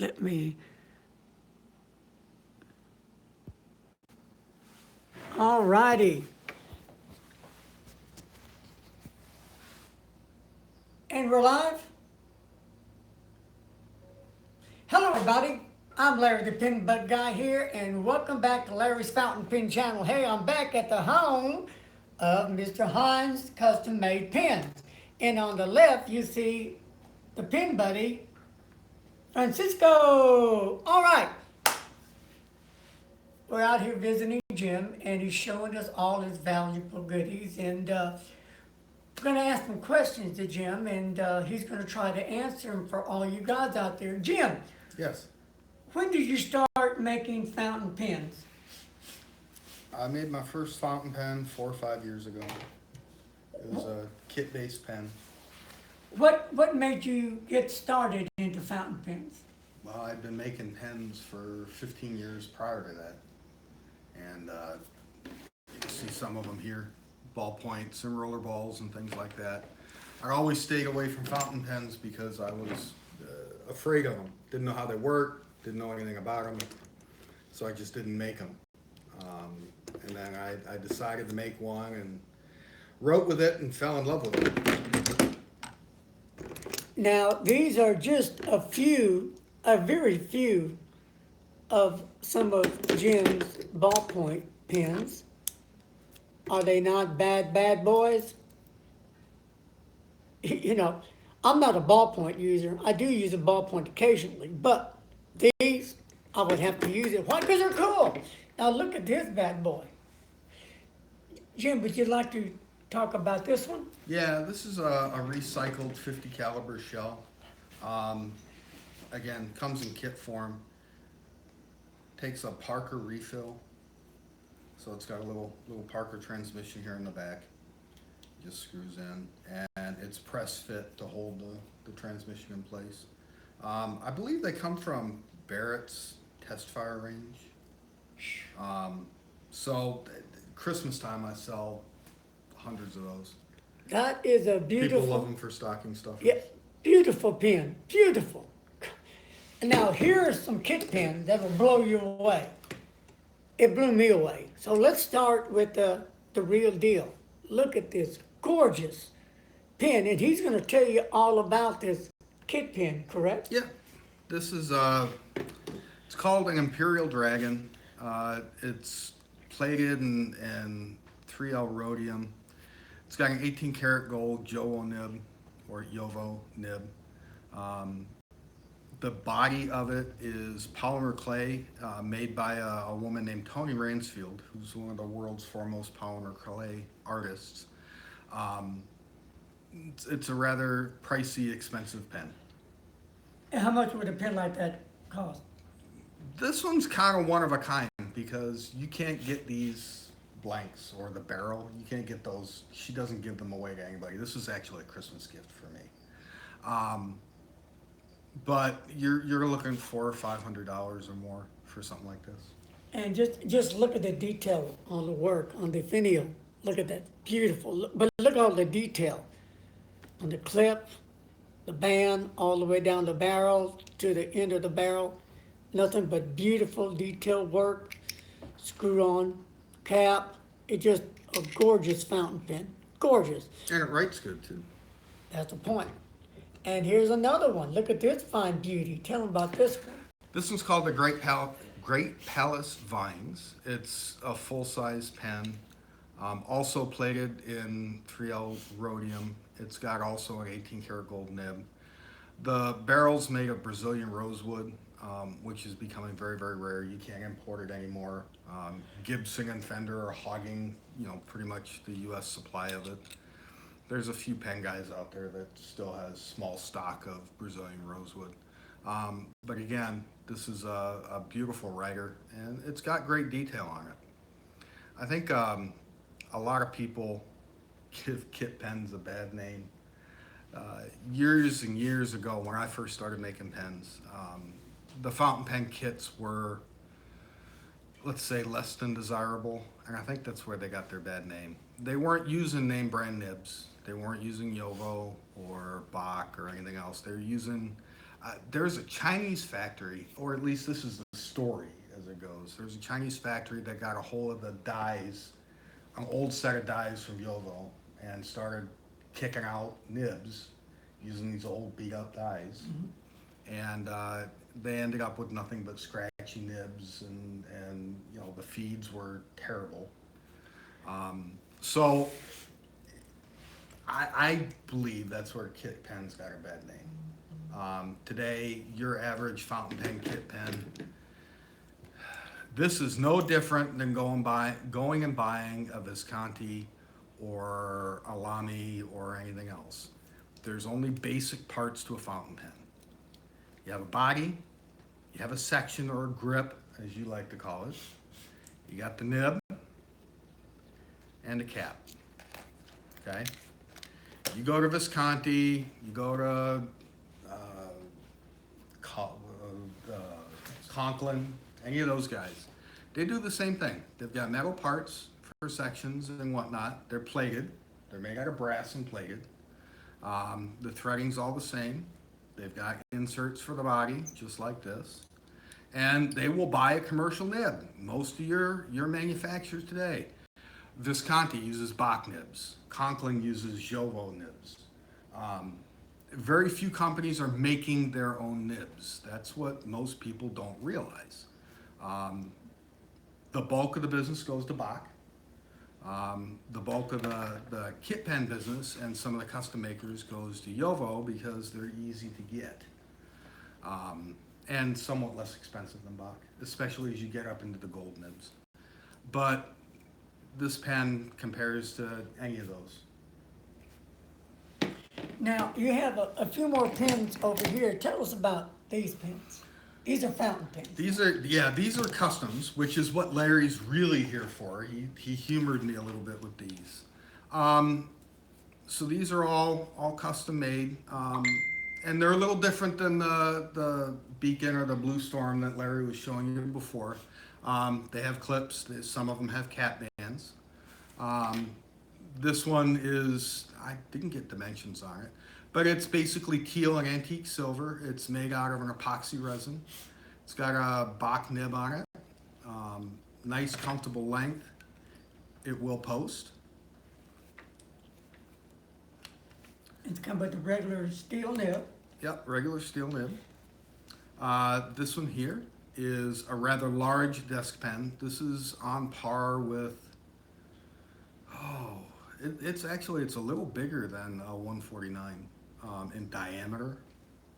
let me, all righty. And we're live. Hello, everybody. I'm Larry the Pen Bud Guy here, and welcome back to Larry's Fountain Pen Channel. Hey, I'm back at the home of Mr. Hinze Custom Made Pens. And on the left, you see the pen buddy, Francisco. All right. We're out here visiting Jim, and he's showing us all his valuable goodies. And we're going to ask some questions to Jim, and he's going to try to answer them for all you guys out there. Jim, Yes, when did you start making fountain pens? I made my first fountain pen 4 or 5 years ago. It was a kit-based pen. What made you get started into fountain pens? Well, I'd been making pens for 15 years prior to that. And you can see some of them here, ballpoints and roller balls and things like that. I always stayed away from fountain pens because I was afraid of them. Didn't know how they worked, didn't know anything about them. So I just didn't make them. And then I decided to make one and wrote with it and fell in love with it. Now, these are just a very few of some of Jim's ballpoint pens. Are they not bad boys? You know, I'm not a ballpoint user. I do use a ballpoint occasionally, but these, I would have to use it. Why? Because they're cool. Now look at this bad boy. Jim, would you like to talk about this one? Yeah, this is a recycled 50 caliber shell. Again, comes in kit form. Takes a Parker refill. So it's got a little Parker transmission here in the back. Just screws in, and it's press fit to hold the transmission in place. I believe they come from Barrett's test fire range. So Christmas time I sell hundreds of those. That is a beautiful. People love them for stocking stuffers. Yeah, beautiful pen, beautiful. And now here are some kit pens that will blow you away. It blew me away. So let's start with the real deal. Look at this gorgeous pen, and he's going to tell you all about this kit pen, correct? Yeah, this is it's called an Imperial Dragon. It's plated in 3L rhodium. It's got an 18 karat gold JOVO nib or JOVO nib. The body of it is polymer clay made by a woman named Toni Ransfield, who's one of the world's foremost polymer clay artists. It's a rather pricey, expensive pen. And how much would a pen like that cost? This one's kind of one of a kind because you can't get these blanks or the barrel. You can't get those. She doesn't give them away to anybody. This is actually a Christmas gift for me. But you're looking $400 or $500 or more for something like this. And just look at the detail on the work, on the finial. Look at that, beautiful. But look at all the detail on the clip, the band, all the way down the barrel to the end of the barrel. Nothing but beautiful detailed work. Screw on, cap. It's just a gorgeous fountain pen. Gorgeous. And it writes good too. That's the point. And here's another one. Look at this fine beauty. Tell them about this one. This one's called the Great Palace Vines. It's a full-size pen, also plated in 3L rhodium. It's got also an 18 karat gold nib. The barrel's made of Brazilian rosewood, which is becoming very, very rare. You can't import it anymore. Gibson and Fender are hogging, pretty much the U.S. supply of it. There's a few pen guys out there that still has small stock of Brazilian rosewood. But again, this is a beautiful writer, and it's got great detail on it. I think a lot of people give kit pens a bad name. Years and years ago, when I first started making pens, the fountain pen kits were, let's say, less than desirable, and I think that's where they got their bad name. They weren't using name brand nibs. They weren't using JOVO or Bach or anything else. They were using There's a Chinese factory, or at least this is the story as it goes. There's a Chinese factory that got a hold of the dyes, an old set of dyes from Yovo, and started kicking out nibs using these old beat up dyes. And they ended up with nothing but scratchy nibs, and you know, the feeds were terrible. So I believe that's where kit pens got a bad name. Today, your average fountain pen kit pen, this is no different than going and buying a Visconti or a Lamy or anything else. There's only basic parts to a fountain pen. You have a body, you have a section or a grip, as you like to call it. You got the nib and a cap. Okay? You go to Visconti, you go to Conklin, any of those guys. They do the same thing. They've got metal parts for sections and whatnot. They're plated. They're made out of brass and plated. The threading's all the same. They've got inserts for the body, just like this. And they will buy a commercial nib. Most of your manufacturers today. Visconti uses Bach nibs. Conklin uses Jovo nibs. Very few companies are making their own nibs. That's what most people don't realize. The bulk of the business goes to Bach. The bulk of the kit pen business and some of the custom makers goes to Jovo because they're easy to get. And somewhat less expensive than Bach, especially as you get up into the gold nibs. But this pen compares to any of those. Now, you have a few more pens over here. Tell us about these pens. These are fountain pens. These are customs, which is what Larry's really here for. He humored me a little bit with these. So these are all custom made, and they're a little different than the Beacon or the Blue Storm that Larry was showing you before. They have clips. Some of them have cap bands. This one is, I didn't get dimensions on it, but it's basically teal and antique silver. It's made out of an epoxy resin. It's got a Bach nib on it. Nice, comfortable length. It will post. It's come with the regular steel nib. Yep, regular steel nib. This one here is a rather large desk pen. This is on par with, it's a little bigger than a 149 in diameter.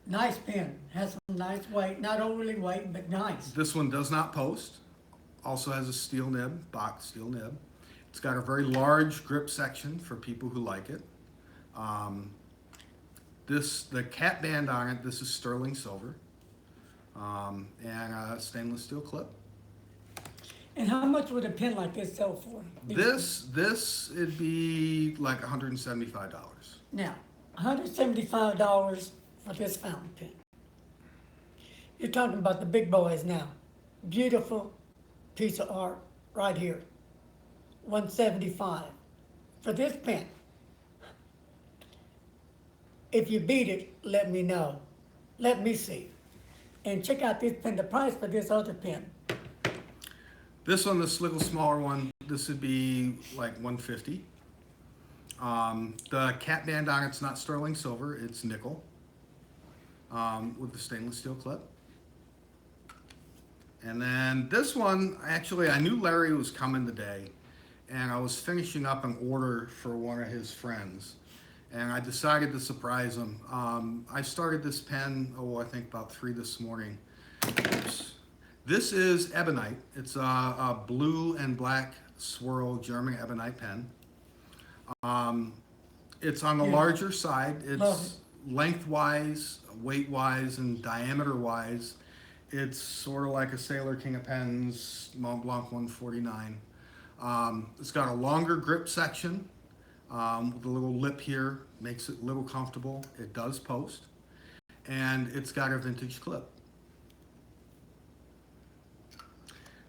Nice pen. Has some nice weight. Not overly weight, but nice. This one does not post. Also has a steel nib, Bach steel nib. It's got a very large grip section for people who like it. The cap band on it, this is sterling silver, and a stainless steel clip. And how much would a pen like this sell for? This it'd be like $175. Now, $175 for this fountain pen. You're talking about the big boys now. Beautiful piece of art right here. $175 for this pen. If you beat it, let me know. Let me see. And check out this pen, the price for this other pen. This one, this little smaller one, this would be like $150. The cap band on it's not sterling silver, it's nickel, with the stainless steel clip. And then this one, actually, I knew Larry was coming today, and I was finishing up an order for one of his friends, and I decided to surprise him. I started this pen, I think about 3 this morning. Oops. This is ebonite. It's a blue and black swirl German ebonite pen. It's on the larger side. It's lengthwise, weight-wise, and diameter-wise. It's sort of like a Sailor King of Pens Mont Blanc 149. It's got a longer grip section with a little lip here, makes it a little comfortable. It does post. And it's got a vintage clip.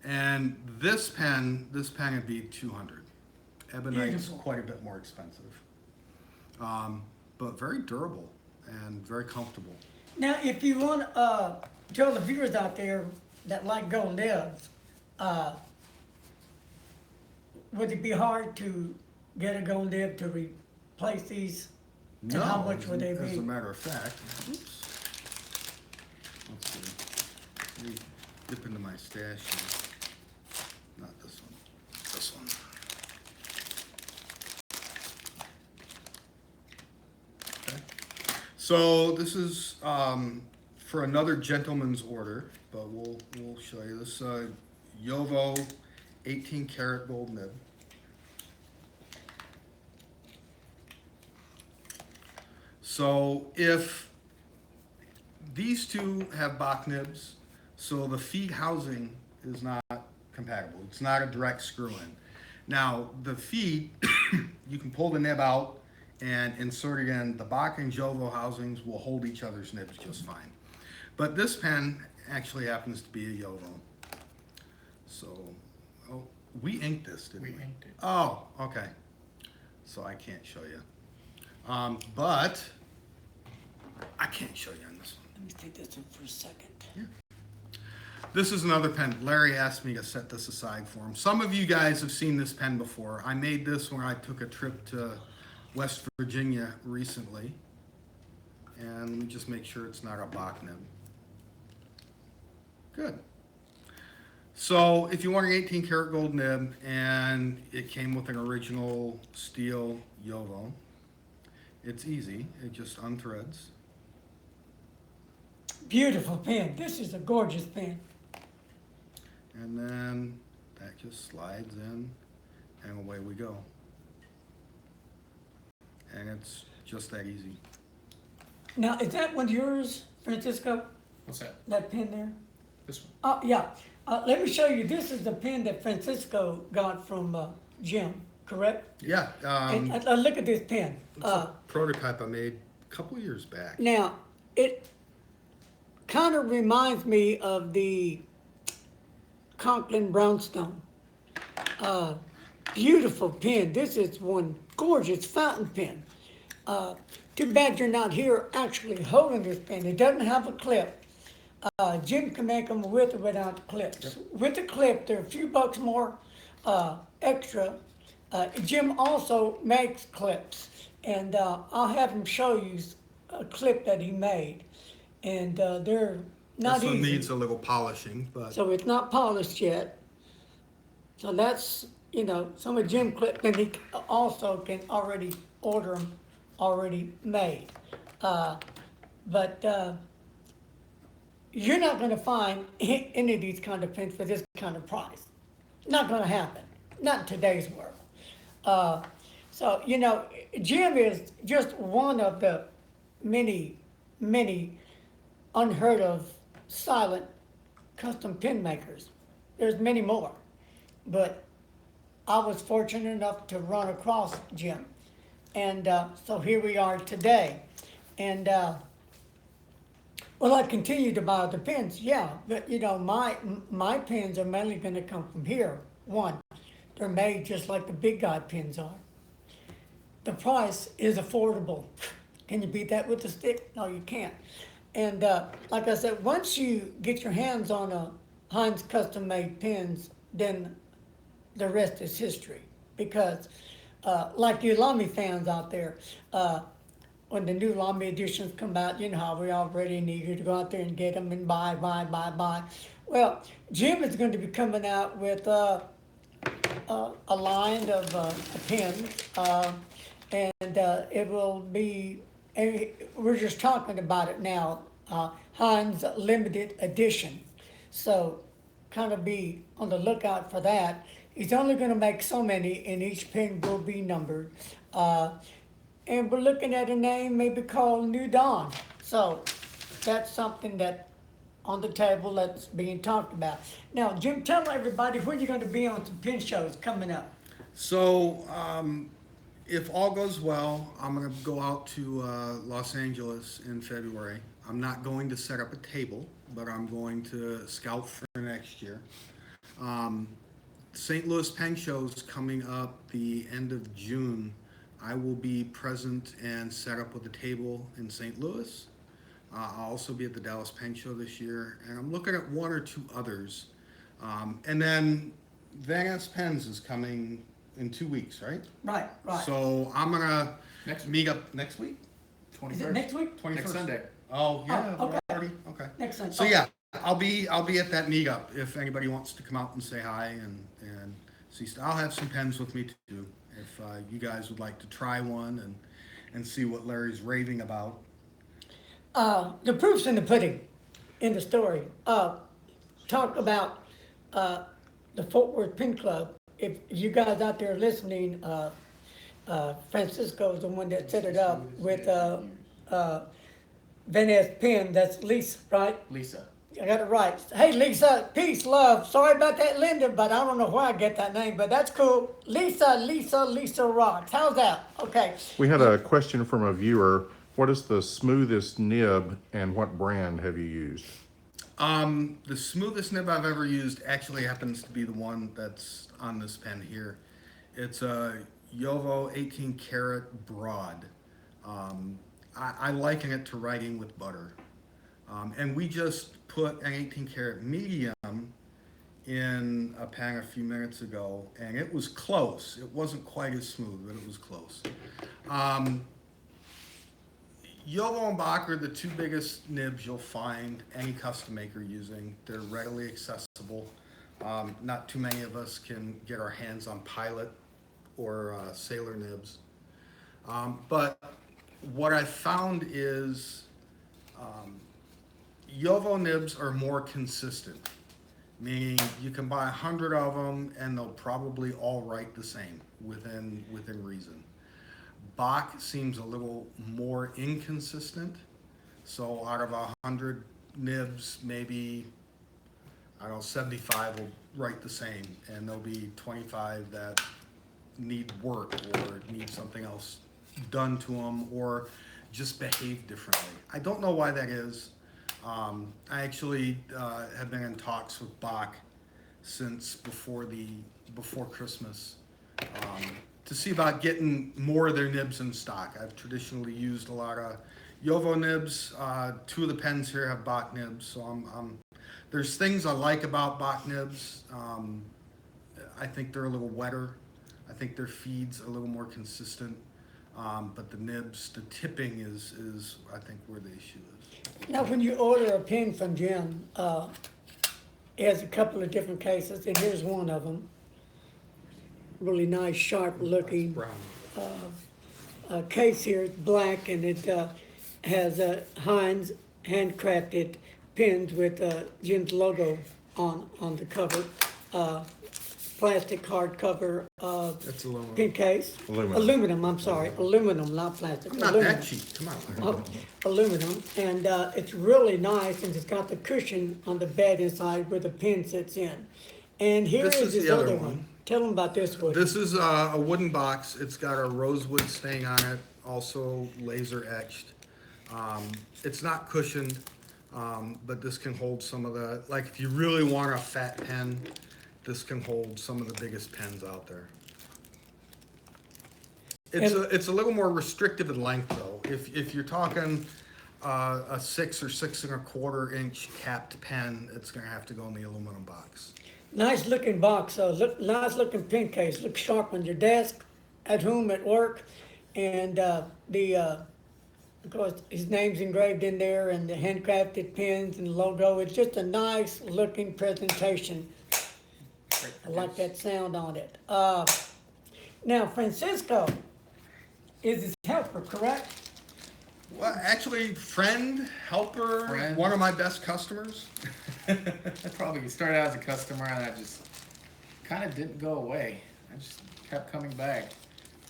And this pen would be $200. Ebonite's quite a bit more expensive, but very durable and very comfortable. Now, if you want to tell the viewers out there that like gold nibs, uh, would it be hard to get a gold nib to replace these? And how No, much would they as be? a matter of fact, oops. Let's see. Let me dip into my stash here. Not this one, this one. Okay. So this is for another gentleman's order, but we'll show you this Yovo 18 karat gold nib. So if these two have Bach nibs, so the feed housing is not compatible. It's not a direct screw in. Now the feed, you can pull the nib out and insert it in. The Bach and Jovo housings will hold each other's nibs just fine. But this pen actually happens to be a Yovo. So, oh, we inked this, didn't we? We inked it. Oh, okay. So I can't show you. But I can't show you on this one. Let me take this one for a second. This is another pen. Larry asked me to set this aside for him. Some of you guys have seen this pen before. I made this when I took a trip to West Virginia recently. And let me just make sure it's not a Bach nib. Good. So if you want an 18 karat gold nib and it came with an original steel Yovo, it's easy. It just unthreads. Beautiful pen. This is a gorgeous pen. And then that just slides in and away we go. And it's just that easy. Now, is that one yours, Francisco? What's that? That pen there? This one? Oh, yeah. Let me show you. This is the pen that Francisco got from Jim, correct? Yeah, And look at this pen. it's a prototype I made a couple years back. Now, it kind of reminds me of the Conklin Brownstone. Beautiful pen. This is one gorgeous fountain pen. Too bad you're not here actually holding this pen. It doesn't have a clip. Jim can make them with or without clips. With the clip, they're a few bucks more extra. Jim also makes clips, and I'll have him show you a clip that he made. And they're not This one easy. needs a little polishing, but So it's not polished yet. So that's, some of Jim clips, and he also can already order them already made. But you're not gonna find any of these kind of pens for this kind of price. Not gonna happen, not in today's world. So, Jim is just one of the many, many unheard of silent custom pen makers. There's many more, but I was fortunate enough to run across Jim. And so here we are today. And well, I continue to buy the pens, yeah, but my pens are mainly gonna come from here. One, they're made just like the big guy pens are. The price is affordable. Can you beat that with a stick? No, you can't. And like I said, once you get your hands on a Hinze custom-made pens, then the rest is history. Because like you Lamy fans out there, when the new Lamy editions come out, you know how we're all ready and eager to go out there and get them and buy. Well, Jim is going to be coming out with a line of pens, and it will be, we're just talking about it now, Hinze limited edition. So kind of be on the lookout for that. He's only going to make so many, and each pen will be numbered. And we're looking at a name maybe called New Dawn. So that's something that on the table that's being talked about. Now, Jim, tell everybody when you're going to be on some pen shows coming up. so if all goes well, I'm gonna go out to Los Angeles in February. I'm not going to set up a table, but I'm going to scout for next year. St. Louis Pen Show's coming up the end of June. I will be present and set up with a table in St. Louis. I'll also be at the Dallas Pen Show this year, and I'm looking at one or two others. And then Van Ness Pens is coming in 2 weeks, right? Right, right. So I'm gonna Next meet up next week. Is it next week? 21st. Next Sunday. Oh yeah, Oh, okay. already? Okay. Next Sunday. So yeah, I'll be at that meetup if anybody wants to come out and say hi and see. I'll have some pens with me too if you guys would like to try one and see what Larry's raving about. The proof's in the pudding, in the story. Talk about the Fort Worth Pen Club. If you guys out there listening, Francisco's the one that set it up with Van Ness Pen. That's Lisa, right? Lisa. I got it right. Hey, Lisa, peace, love. Sorry about that, Linda, but I don't know where I get that name, but that's cool. Lisa rocks. How's that? Okay. We had a question from a viewer. What is the smoothest nib and what brand have you used? The smoothest nib I've ever used actually happens to be the one that's on this pen here. It's a Yovo 18 karat broad. I liken it to writing with butter. And we just put an 18 karat medium in a pen a few minutes ago, and it was close. It wasn't quite as smooth, but it was close. Yovo and Bach are the two biggest nibs you'll find any custom maker using. They're readily accessible. Not too many of us can get our hands on Pilot or Sailor nibs. But what I found is Yovo nibs are more consistent, meaning you can buy 100 of them and they'll probably all write the same within reason. Bach seems a little more inconsistent, so out of 100 nibs, maybe, I don't know, 75 will write the same, and there'll be 25 that need work or need something else done to them or just behave differently. I don't know why that is. I actually have been in talks with Bach since before Christmas to see about getting more of their nibs in stock. I've traditionally used a lot of Yovo nibs. Two of the pens here have Bach nibs, so there's things I like about Bach nibs. I think they're a little wetter. I think their feed's a little more consistent. But the nibs, the tipping is I think where the issue is. Now, when you order a pen from Jim, he has a couple of different cases, and here's one of them. Really nice, sharp looking case here. It's black, and it has Hinze handcrafted pens with Jim's logo on the cover. Plastic hardcover That's aluminum. pen case. Aluminum. I'm sorry. Aluminum, not plastic. I'm not Aluminum. that cheap. Come on. Oh, aluminum, and it's really nice, and it's got the cushion on the bed inside where the pen sits in. And here This is is this the other other one. one. Tell them about this one. This is a wooden box. It's got a rosewood stain on it, also laser etched. It's not cushioned, but this can hold some of the, like if you really want a fat pen, this can hold some of the biggest pens out there. It's a little more restrictive in length though. If you're talking a 6 or 6.25 inch capped pen, it's gonna have to go in the aluminum box. Nice looking box, nice looking pen case, looks sharp on your desk, at home, at work, and of course, his name's engraved in there, and the handcrafted pens and logo. It's just a nice looking presentation. I like that sound on it. Now, Francisco is his helper, correct? Well, actually, friend, helper, Friend. one of my best customers. Probably started out as a customer and I just kind of didn't go away. I just kept coming back.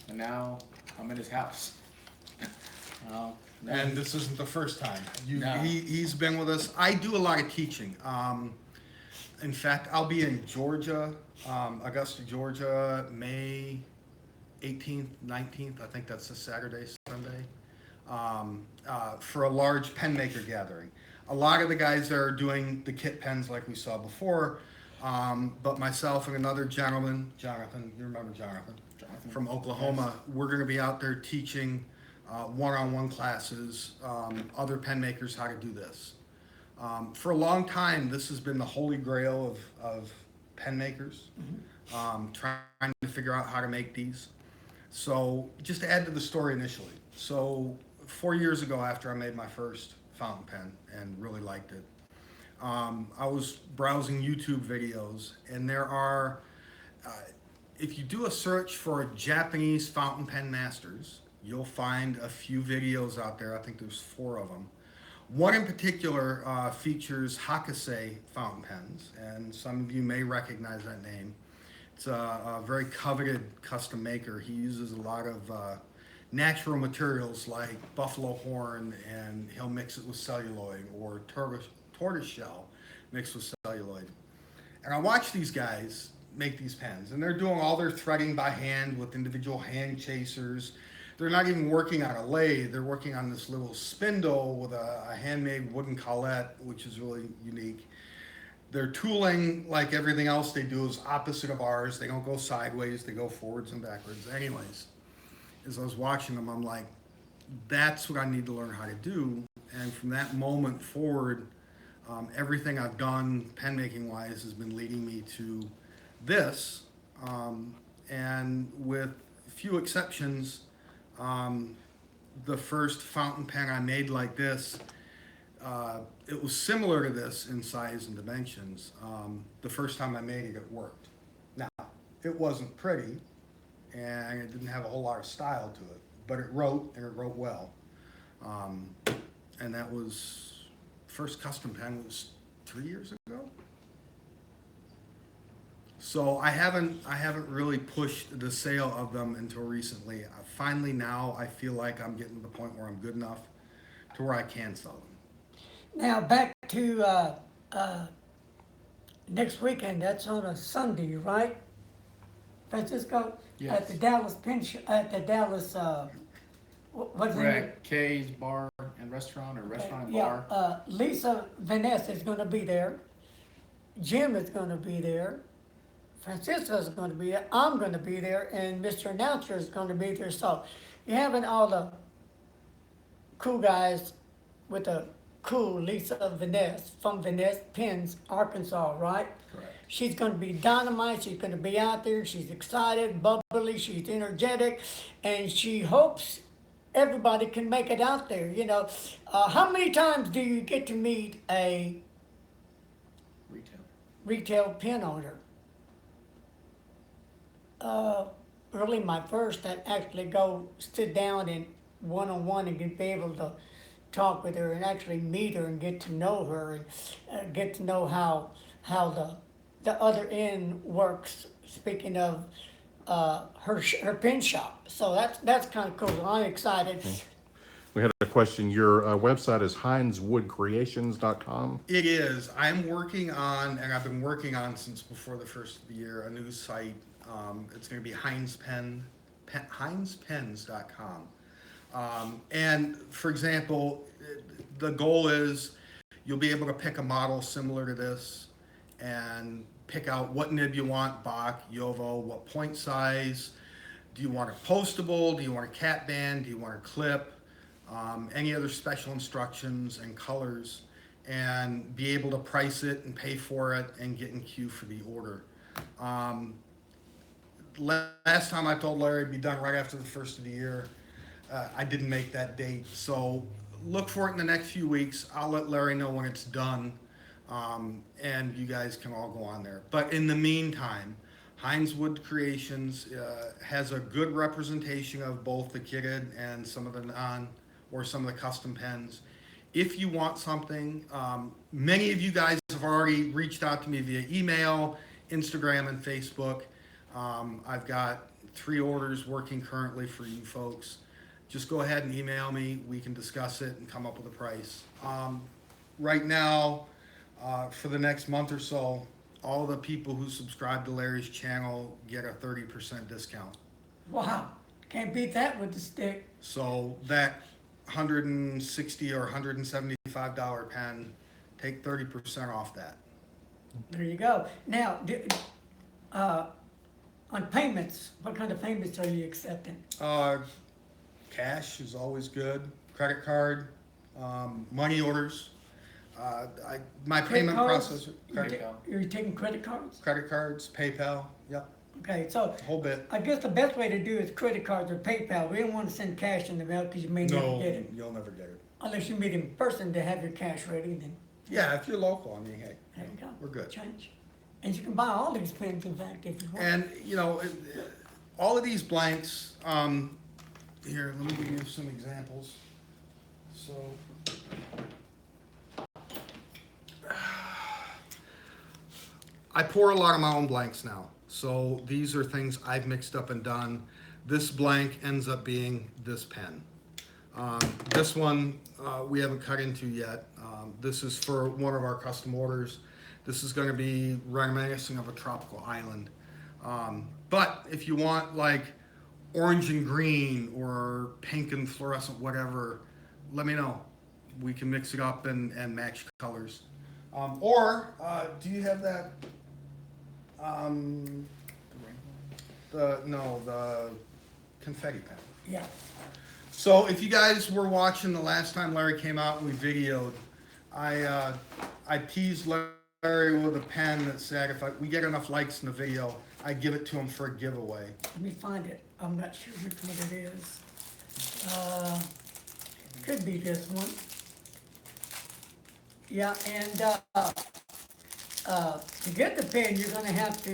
And now I'm in his house. And this isn't the first time. No. He's been with us. I do a lot of teaching. In fact, I'll be in Georgia, Augusta, Georgia, May 18th, 19th. I think that's a Saturday, Sunday, for a large pen maker gathering. A lot of the guys there are doing the kit pens like we saw before, but myself and another gentleman, Jonathan, you remember Jonathan, from Oklahoma, we're going to be out there teaching one-on-one classes, other pen makers how to do this. For a long time, this has been the holy grail of pen makers, trying to figure out how to make these. So just to add to the story initially, so 4 years ago after I made my first fountain pen and really liked it, I was browsing YouTube videos, and there are, if you do a search for Japanese fountain pen masters, you'll find a few videos out there. I think there's 4 of them. One in particular features Hakase fountain pens, and some of you may recognize that name. It's a very coveted custom maker. He uses a lot of natural materials like buffalo horn, and he'll mix it with celluloid, or tortoise shell mixed with celluloid. And I watch these guys make these pens, and they're doing all their threading by hand with individual hand chasers. They're not even working on a lathe. They're working on this little spindle with a handmade wooden collet, which is really unique. Their tooling, like everything else they do, is opposite of ours. They don't go sideways, they go forwards and backwards. Anyways, as I was watching them, I'm like, that's what I need to learn how to do. And from that moment forward, everything I've done pen making wise has been leading me to this. And with few exceptions, the first fountain pen I made like this, it was similar to this in size and dimensions. The first time I made it, it worked. Now, it wasn't pretty, and it didn't have a whole lot of style to it, but it wrote, and it wrote well. And that was, first custom pen was 3 years ago. So I haven't really pushed the sale of them until recently. Finally now I feel like I'm getting to the point where I'm good enough to where I can sell them. Now, back to next weekend, that's on a Sunday, right? Francisco? Yes. At the Dallas at the Dallas, what's the name? Correct. K's Bar and Restaurant, or Restaurant and Yeah, Bar. Lisa Vanessa is gonna be there. Jim is gonna be there. Francisco's gonna be there. I'm gonna be there, and Mr. Announcer is gonna be there. So you're having all the cool guys with the cool Lisa Vanessa from Vanessa Pens, Arkansas, right? Correct. She's gonna be dynamite. She's gonna be out there. She's excited, bubbly. She's energetic, and she hopes everybody can make it out there. You know, how many times do you get to meet a Retail. retail pen owner? Really my first that actually go sit down and one-on-one and be able to talk with her and actually meet her and get to know her and get to know how the other end works. Speaking of her pen shop, so that's kind of cool. I'm excited. We had a question. Your website is HinzeWoodCreations.com. It is. I'm working on, and I've been working on since before the first of the year, a new site. It's going to be HinzePens.com. And for example, the goal is you'll be able to pick a model similar to this and pick out what nib you want, Bach, Yovo, what point size. Do you want it postable? Do you want a cat band? Do you want a clip? Any other special instructions and colors, and be able to price it and pay for it and get in queue for the order. Last time I told Larry it'd be done right after the first of the year. I didn't make that date, so look for it in the next few weeks. I'll let Larry know when it's done, and you guys can all go on there. But in the meantime, Hinze Wood Creations has a good representation of both the kitted and some of the some of the custom pens. If you want something, many of you guys have already reached out to me via email, Instagram, and Facebook. I've got 3 orders working currently for you folks. Just go ahead and email me. We can discuss it and come up with a price. Right now, for the next month or so, all the people who subscribe to Larry's channel get a 30% discount. Wow, can't beat that with the stick. So that $160 or $175 pen, take 30% off that. There you go. Now, on payments, what kind of payments are you accepting? cash is always good. Credit card, money orders. My Credit payment cards? processor, PayPal. You're taking credit cards? credit cards, PayPal, yep, Okay, so whole bit. I guess the best way to do is credit cards or PayPal. We don't want to send cash in the mail because you may never No, get it. you'll never get it. Unless you meet in person to have your cash ready, then Yeah, if you're local, I mean, hey, there you go. we're good. Change. And you can buy all these pens, in fact, if you want. And, you know, all of these blanks, here, let me give you some examples. So, I pour a lot of my own blanks now. So these are things I've mixed up and done. This blank ends up being this pen. This one we haven't cut into yet. This is for one of our custom orders. This is going to be reminiscent of a tropical island. But if you want like orange and green or pink and fluorescent, whatever, let me know. We can mix it up and match colors. Or do you have that? The confetti pen. Yeah. So if you guys were watching the last time Larry came out and we videoed, I teased Larry with a pen that said if we get enough likes in the video, I'd give it to him for a giveaway. Let me find it. I'm not sure which one it is. Could be this one. Yeah, and to get the pen, you're gonna have to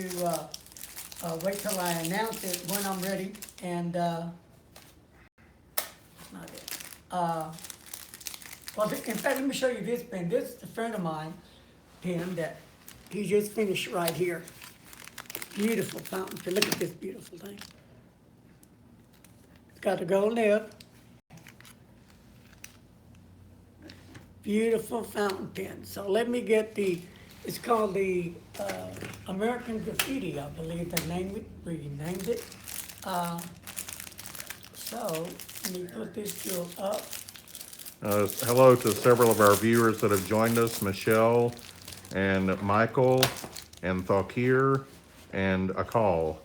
wait till I announce it when I'm ready, and that's not it. Well, in fact, let me show you this pen. This is a friend of mine pen that he just finished right here. Beautiful fountain pen. Look at this beautiful thing. It's got the gold nib. Beautiful fountain pen. So let me get it's called the American Graffiti, I believe they named it. So let me put this tool up. Hello to several of our viewers that have joined us, Michelle and Michael and Thakir and Akal.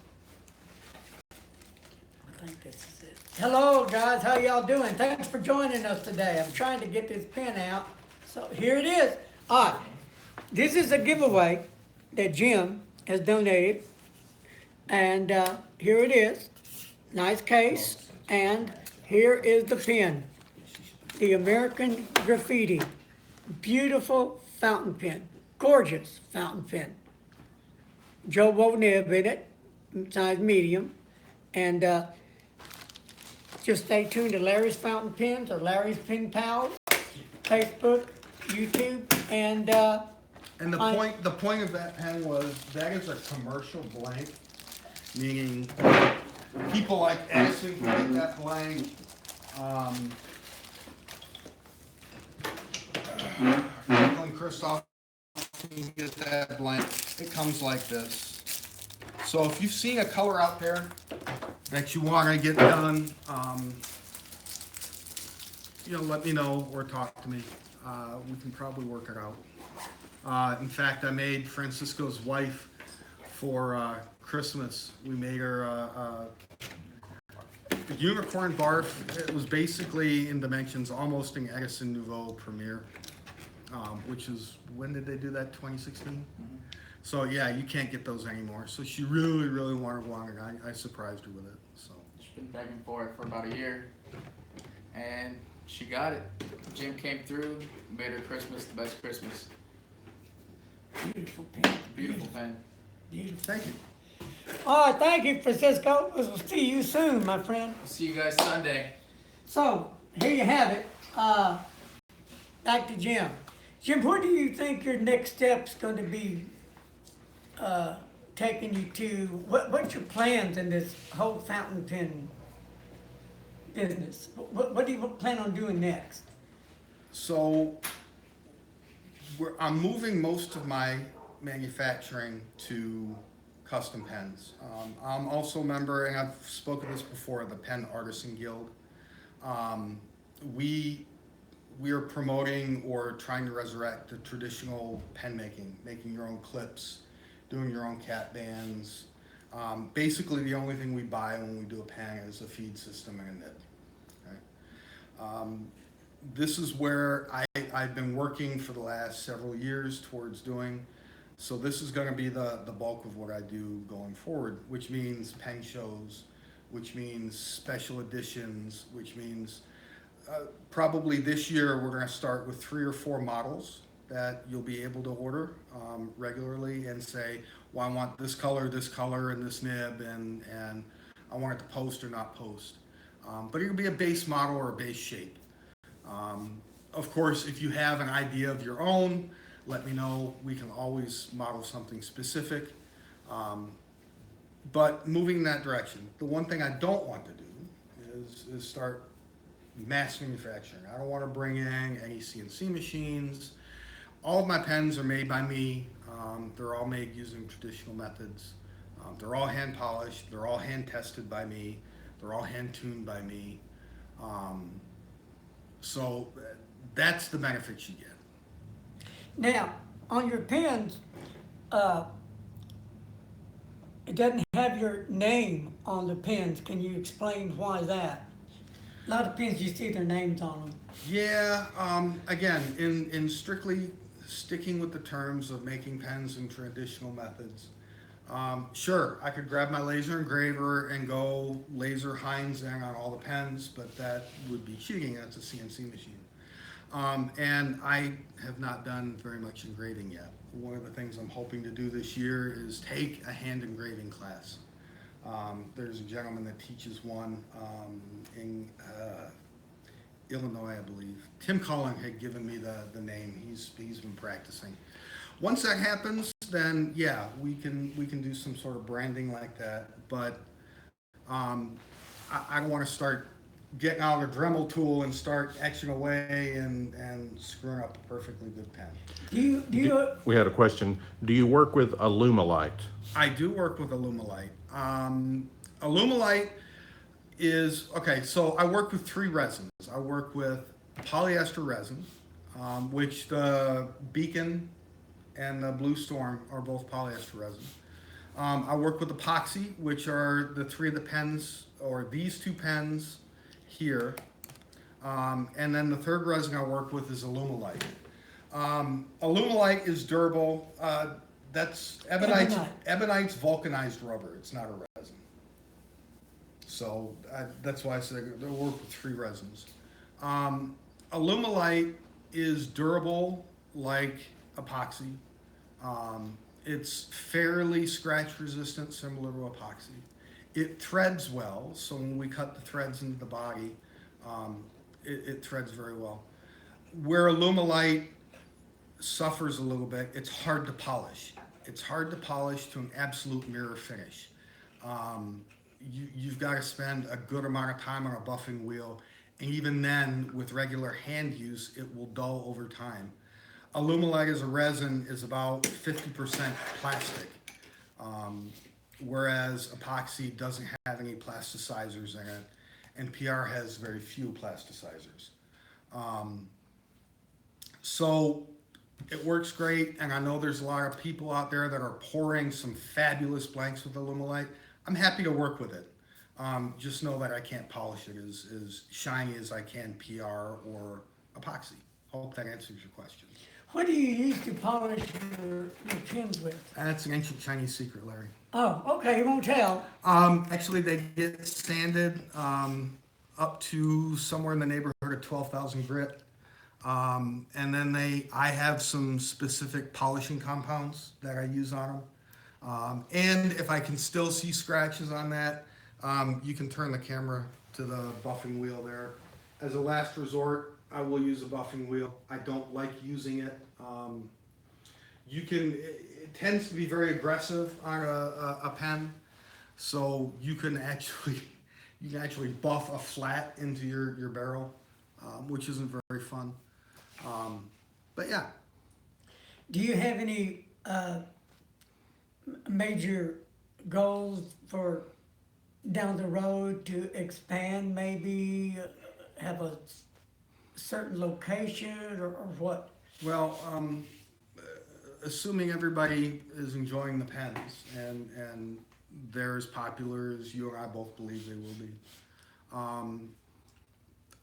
I think this is it. Hello, guys. How y'all doing? Thanks for joining us today. I'm trying to get this pen out. So here it is. All right. This is a giveaway that Jim has donated. And here it is. Nice case. And here is the pen. The American Graffiti. Beautiful fountain pen. Gorgeous fountain pen. Jobo nib in it. Size medium. And just stay tuned to Larry's Fountain Pens or Larry's Pen Pals, Facebook, YouTube, and the point of that pen was that is a commercial blank, meaning people like Edison can get that blank. Franklin Christoph can get that blank. It comes like this. So if you've seen a color out there that you want to get done, let me know or talk to me. We can probably work it out. In fact, I made Francisco's wife for Christmas. We made her a unicorn barf. It was basically in dimensions almost an Edison Nouveau Premiere, which is, when did they do that, 2016? Mm-hmm. So yeah, you can't get those anymore. So she really, really wanted one, and I surprised her with it. So She's been begging for it for about a year, and she got it. Jim came through, made her Christmas the best Christmas. beautiful pen. Beautiful pen. Beautiful. thank you. All right, thank you, Francisco. We'll see you soon, my friend. See you guys Sunday. So, here you have it. Back to Jim. Jim, where do you think your next step's going to be taking you to? What's your plans in this whole fountain pen business? What do you plan on doing next? So I'm moving most of my manufacturing to custom pens. I'm also a member, and I've spoken this before, the Pen Artisan Guild. We are promoting or trying to resurrect the traditional pen making your own clips, doing your own cat bands. Basically, the only thing we buy when we do a pen is a feed system and a nib. This is where I've been working for the last several years towards doing. So this is going to be the bulk of what I do going forward, which means pen shows, which means special editions, which means probably this year we're going to start with 3 or 4 models that you'll be able to order regularly and say, well, I want this color, and this nib, and I want it to post or not post. But it'll be a base model or a base shape. Of course, if you have an idea of your own, let me know. We can always model something specific. But moving in that direction, the one thing I don't want to do is start mass manufacturing. I don't want to bring in any CNC machines. All of my pens are made by me. They're all made using traditional methods. They're all hand polished. They're all hand tested by me. They're all hand tuned by me. So that's the benefit you get. Now, on your pens, it doesn't have your name on the pens. Can you explain why that? A lot of pens, you see their names on them. Yeah, again, in strictly sticking with the terms of making pens and traditional methods, sure, I could grab my laser engraver and go laser Hinze on all the pens, but that would be cheating. That's a CNC machine. And I have not done very much engraving yet. One of the things I'm hoping to do this year is take a hand engraving class. There's a gentleman that teaches one in Illinois, I believe. Tim Cullen had given me the name. He's been practicing. Once that happens, then yeah, we can do some sort of branding like that. But I don't want to start getting out a Dremel tool and start etching away and screwing up a perfectly good pen. Do you, We had a question. Do you work with Alumalite? I do work with Alumalite. Alumalite is, okay, so I work with 3 resins. I work with polyester resin, which the Beacon and the Blue Storm are both polyester resin. I work with epoxy, which are the 3 of the pens, or these 2 pens here. And then the 3rd resin I work with is Alumalite. Alumalite is durable. That's ebonite's vulcanized rubber. It's not a resin. So that's why I said they work with 3 resins. Alumalite is durable like epoxy. It's fairly scratch resistant, similar to epoxy. It threads well, so when we cut the threads into the body, it threads very well. Where Alumalite suffers a little bit, it's hard to polish. It's hard to polish to an absolute mirror finish. You've got to spend a good amount of time on a buffing wheel, and even then, with regular hand use, it will dull over time. Alumalite as a resin is about 50% plastic, whereas epoxy doesn't have any plasticizers in it, and PR has very few plasticizers. So it works great, and I know there's a lot of people out there that are pouring some fabulous blanks with Alumalite. I'm happy to work with it. Just know that I can't polish it as shiny as I can PR or epoxy. Hope that answers your question. what do you use to polish your pens with? That's an ancient Chinese secret, Larry. Oh, okay, you won't tell. Actually, they get sanded up to somewhere in the neighborhood of 12,000 grit. And then I have some specific polishing compounds that I use on them. And if I can still see scratches on that, you can turn the camera to the buffing wheel there. As a last resort, I will use a buffing wheel. I don't like using it. It tends to be very aggressive on a pen, so you can actually buff a flat into your barrel, which isn't very fun. But yeah. Do you have any major goals for down the road to expand, maybe have a certain location or what? Well, assuming everybody is enjoying the pens and they're as popular as you and I both believe they will be,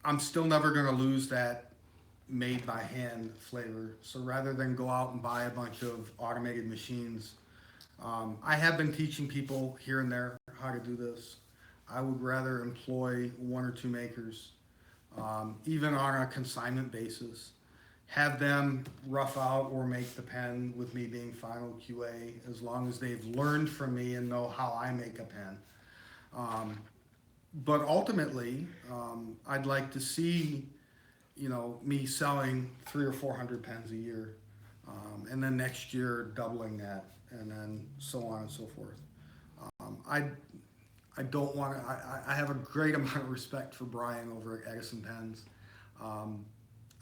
I'm still never gonna lose that made by hand flavor. So rather than go out and buy a bunch of automated machines, I have been teaching people here and there how to do this. I would rather employ one or two makers, even on a consignment basis. Have them rough out or make the pen with me being final QA, as long as they've learned from me and know how I make a pen. But ultimately, I'd like to see, me selling 300 or 400 pens a year, and then next year doubling that, and then so on and so forth. I don't want to. I have a great amount of respect for Brian over at Edison Pens.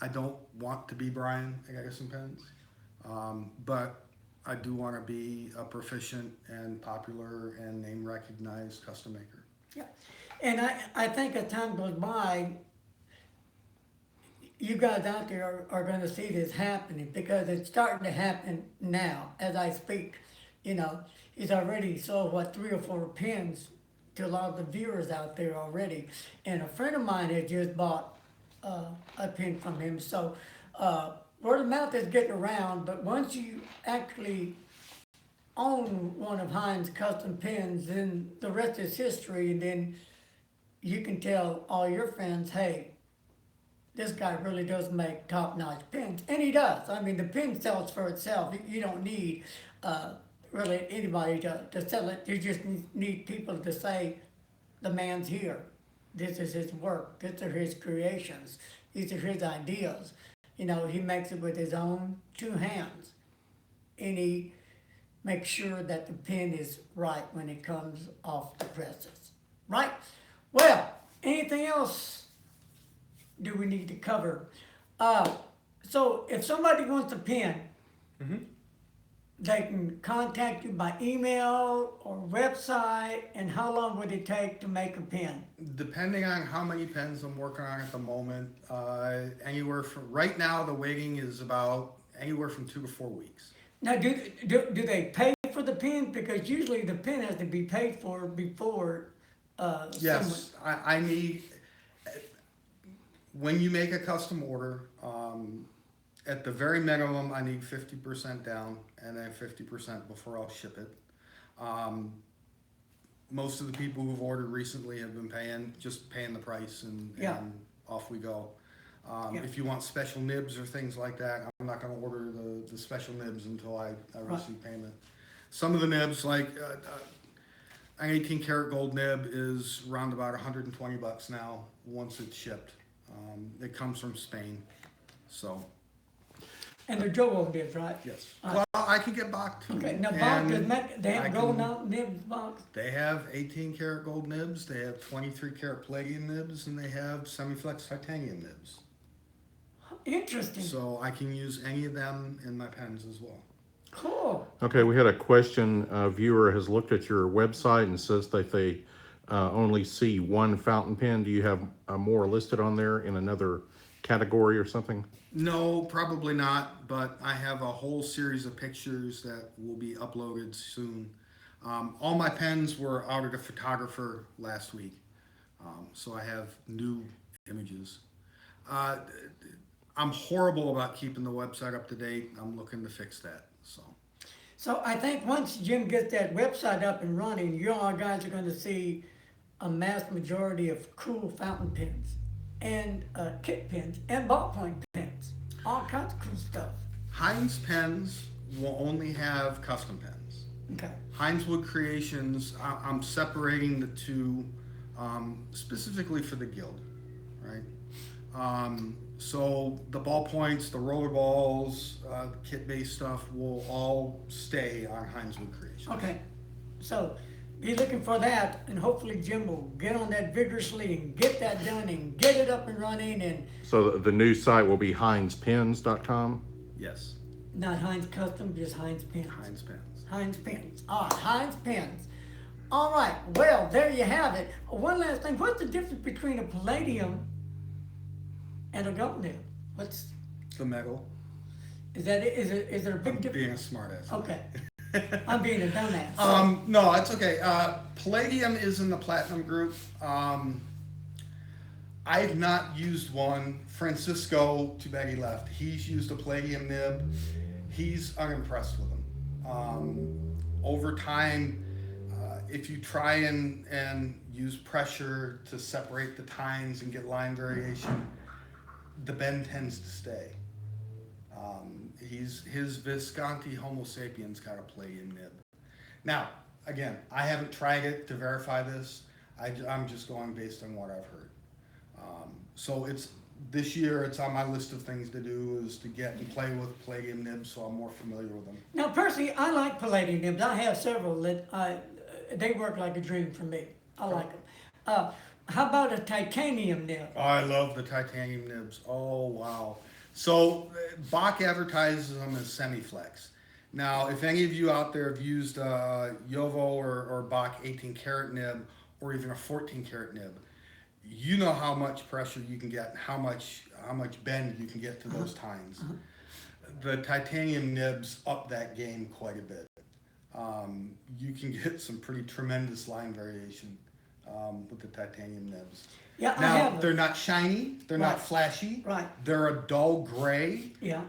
I don't want to be Brian at Edison Pens, but I do want to be a proficient and popular and name recognized custom maker. Yeah, and I think as time goes by, you guys out there are gonna see this happening, because it's starting to happen now, as I speak. He's already sold, 3 or 4 pens to a lot of the viewers out there already. And a friend of mine had just bought a pen from him, so word of mouth is getting around, but once you actually own one of Hinze custom pens, then the rest is history, and then you can tell all your friends, hey, this guy really does make top-notch pens, and he does. I mean, the pen sells for itself. You don't need really anybody to sell it. You just need people to say, the man's here. This is his work. These are his creations. These are his ideas. He makes it with his own 2 hands, and he makes sure that the pen is right when it comes off the presses. Right? Well, anything else do we need to cover? So if somebody wants a pen, they can contact you by email or website, and how long would it take to make a pen? Depending on how many pens I'm working on at the moment, anywhere from, right now the waiting is about anywhere from 2 to 4 weeks. Now, do they pay for the pen? Because usually the pen has to be paid for before. Yes, I need, when you make a custom order, at the very minimum, I need 50% down, and then 50% before I'll ship it. Most of the people who've ordered recently have been paying the price, and off we go. Yeah. If you want special nibs or things like that, I'm not gonna order the special nibs until I receive payment. Some of the nibs, like an 18 karat gold nib, is around about $120 now once it's shipped. It comes from Spain, so. And they're Joe nibs, right? Yes. Well, I can get Bach too. Okay, now Bach and they I have gold can- nibs, Bach? They have 18 karat gold nibs, they have 23 karat palladium nibs, and they have semi-flex titanium nibs. Interesting. So I can use any of them in my pens as well. Cool. Okay, we had a question. A viewer has looked at your website and says that they only see one fountain pen. Do you have more listed on there in another category or something? No, probably not, but I have a whole series of pictures that will be uploaded soon. All my pens were out at a photographer last week, so I have new images. I'm horrible about keeping the website up to date. I'm looking to fix that, so. So I think once Jim gets that website up and running, you all guys are gonna see a mass majority of cool fountain pens and kit pens and ballpoint pens, all kinds of cool stuff. Hinze pens will only have custom pens. Okay. Hinze Wood Creations, I'm separating the two specifically for the guild, right? So the ballpoints, the roller balls, kit-based stuff will all stay on Hinze Wood Creations. Okay. So be looking for that, and hopefully Jim will get on that vigorously and get that done and get it up and running, and So the new site will be hinzepens.com? Yes, not Hinze Custom, just Hinze Pens. Hinze pens. Hinze Pens. Hinze Pens. All right. Well, there you have it. One last thing. What's the difference between a palladium and a gold nib? What's The metal. is that? Is there a big I'm difference? being a smartass. Okay. I'm being a dumbass. No, it's okay. Palladium is in the platinum group. I've not used one. Francisco, too bad he left. He's used a palladium nib. He's unimpressed with them. Over time, if you try and use pressure to separate the tines and get line variation, the bend tends to stay. His Visconti Homo sapiens got a palladium nib. Now, again, I haven't tried it to verify this. I'm just going based on what I've heard. So this year it's on my list of things to do is to get and play with palladium nibs, so I'm more familiar with them. Now, personally, I like palladium nibs. I have several that they work like a dream for me. I like them. How about a titanium nib? I love the titanium nibs. Oh, wow. So Bach advertises them as semi-flex. Now, if any of you out there have used Jovo or Bach 18 karat nib or even a 14 karat nib, you know how much pressure you can get and how much bend you can get to those tines. The titanium nibs up that game quite a bit. You can get some pretty tremendous line variation with the titanium nibs. Yeah, I Now, have they're them. not shiny, they're not Right. flashy. Right. They're a dull gray, Yeah.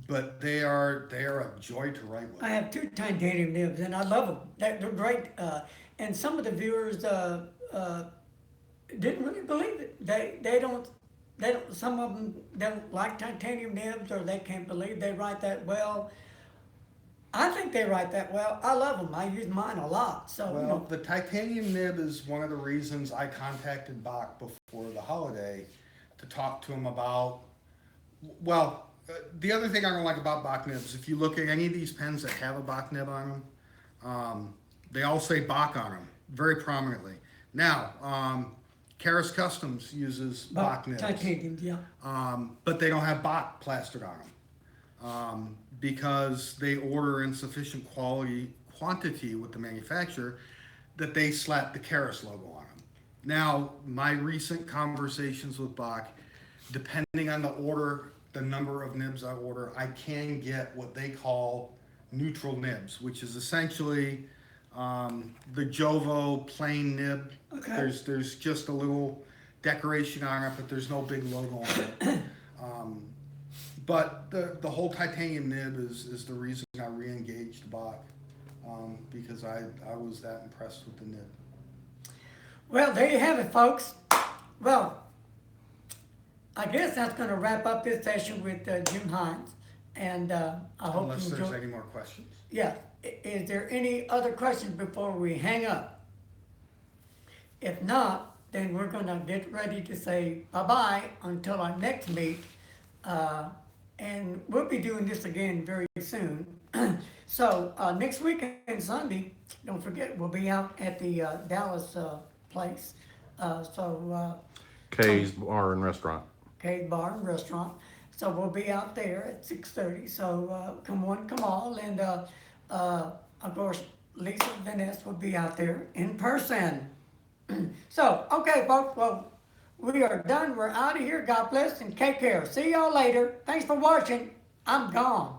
but they are a joy to write with. I have two titanium nibs, and I love them. They're great. And some of the viewers didn't really believe it. They don't. Some of them don't like titanium nibs, or they can't believe they write that well. I think they write that well. I love them. I use mine a lot. So Well, you know, the titanium nib is one of the reasons I contacted Bach before the holiday to talk to him about. Well, the other thing I don't like about Bach nibs, if you look at any of these pens that have a Bach nib on them, they all say Bach on them very prominently. Now, Karas Customs uses Bach nibs, titanium. Yeah. but they don't have Bach plastered on them because they order in sufficient quantity with the manufacturer that they slap the Karas logo on them. Now, my recent conversations with Bach, depending on the order, the number of nibs I order, I can get what they call neutral nibs, which is essentially the Jovo plain nib. Okay. There's just a little decoration on it, but there's no big logo on it. But the whole titanium nib is the reason I re-engaged Bach, because I was that impressed with the nib. Well, there you have it, folks. Well, I guess that's going to wrap up this session with Jim Hinze, and I hope Unless you there's enjoy. any more questions. Yeah. Is there any other questions before we hang up? If not, then we're going to get ready to say bye-bye until our next meet. And we'll be doing this again very soon. So next weekend, Sunday, don't forget, we'll be out at the Dallas place. Kay's Bar and Restaurant. Cave Bar and Restaurant. So we'll be out there at 6:30. So come one, come all, and of course Lisa Vanessa will be out there in person. So okay, folks. Well, we are done. We're out of here. God bless and take care. See y'all later. Thanks for watching. I'm gone.